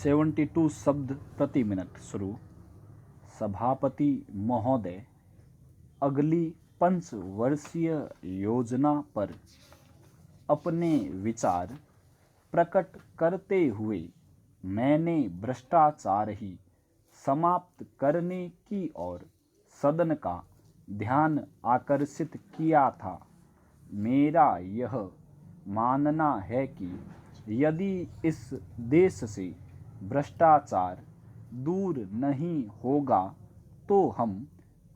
72 शब्द प्रति मिनट शुरू। सभापति महोदय, अगली पंचवर्षीय योजना पर अपने विचार प्रकट करते हुए मैंने भ्रष्टाचार ही समाप्त करने की ओर सदन का ध्यान आकर्षित किया था। मेरा यह मानना है कि यदि इस देश से भ्रष्टाचार दूर नहीं होगा तो हम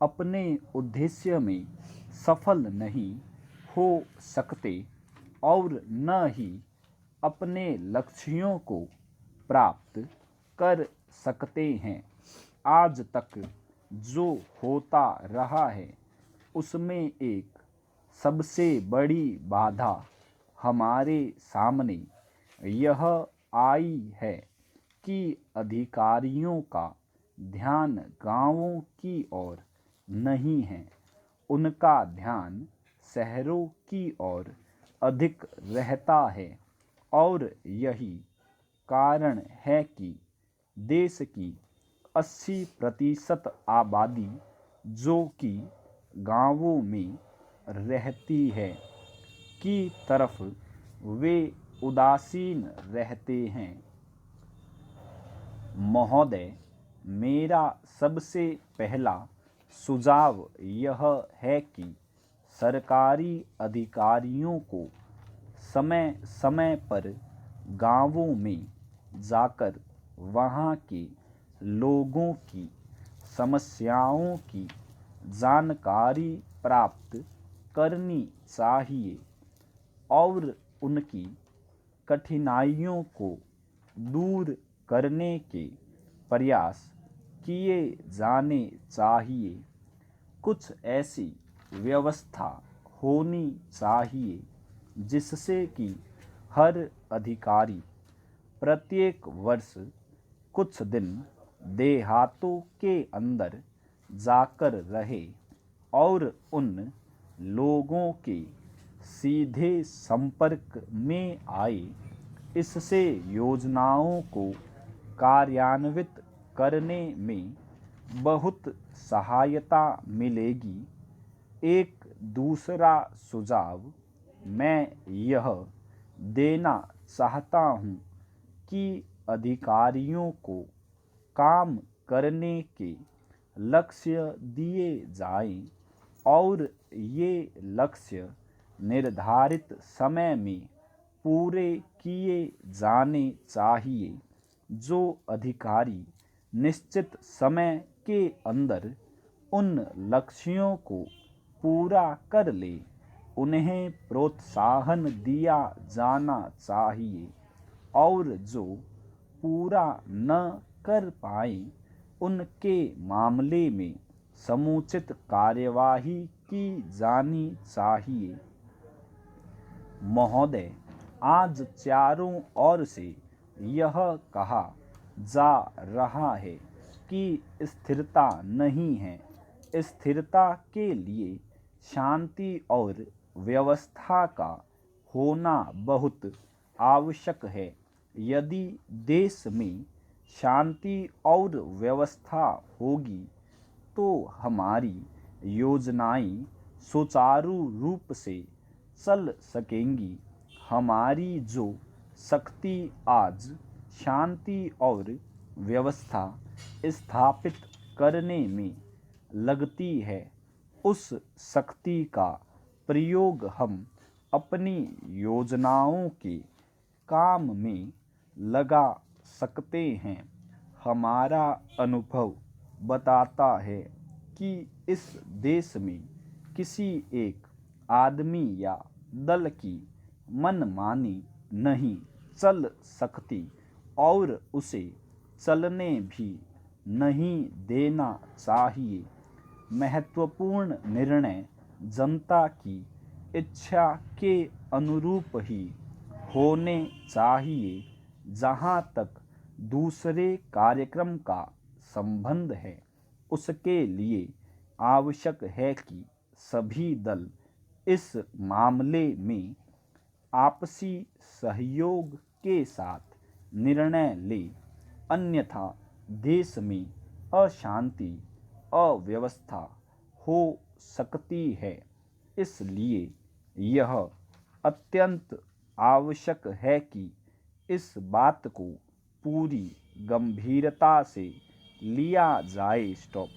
अपने उद्देश्य में सफल नहीं हो सकते और न ही अपने लक्ष्यों को प्राप्त कर सकते हैं। आज तक जो होता रहा है उसमें एक सबसे बड़ी बाधा हमारे सामने यह आई है कि अधिकारियों का ध्यान गांवों की ओर नहीं है, उनका ध्यान शहरों की ओर अधिक रहता है। और यही कारण है कि देश की 80% आबादी जो कि गांवों में रहती है की तरफ वे उदासीन रहते हैं। महोदय, मेरा सबसे पहला सुझाव यह है कि सरकारी अधिकारियों को समय समय पर गांवों में जाकर वहां के लोगों की समस्याओं की जानकारी प्राप्त करनी चाहिए और उनकी कठिनाइयों को दूर करने के प्रयास किए जाने चाहिए। कुछ ऐसी व्यवस्था होनी चाहिए जिससे कि हर अधिकारी प्रत्येक वर्ष कुछ दिन देहातों के अंदर जाकर रहे और उन लोगों के सीधे संपर्क में आए। इससे योजनाओं को कार्यान्वित करने में बहुत सहायता मिलेगी। एक दूसरा सुझाव मैं यह देना चाहता हूँ कि अधिकारियों को काम करने के लक्ष्य दिए जाएं और ये लक्ष्य निर्धारित समय में पूरे किए जाने चाहिए। जो अधिकारी निश्चित समय के अंदर उन लक्ष्यों को पूरा कर ले उन्हें प्रोत्साहन दिया जाना चाहिए और जो पूरा न कर पाए उनके मामले में समुचित कार्यवाही की जानी चाहिए। महोदय, आज चारों ओर से यह कहा जा रहा है कि स्थिरता नहीं है। स्थिरता के लिए शांति और व्यवस्था का होना बहुत आवश्यक है। यदि देश में शांति और व्यवस्था होगी तो हमारी योजनाएं सुचारू रूप से चल सकेंगी। हमारी जो शक्ति आज शांति और व्यवस्था स्थापित करने में लगती है, उस शक्ति का प्रयोग हम अपनी योजनाओं के काम में लगा सकते हैं। हमारा अनुभव बताता है कि इस देश में किसी एक आदमी या दल की मनमानी नहीं चल सकती और उसे चलने भी नहीं देना चाहिए। महत्वपूर्ण निर्णय जनता की इच्छा के अनुरूप ही होने चाहिए। जहाँ तक दूसरे कार्यक्रम का संबंध है, उसके लिए आवश्यक है कि सभी दल इस मामले में आपसी सहयोग के साथ निर्णय ले। अन्यथा देश में अशांति अव्यवस्था हो सकती है। इसलिए यह अत्यंत आवश्यक है कि इस बात को पूरी गंभीरता से लिया जाए। स्टॉप।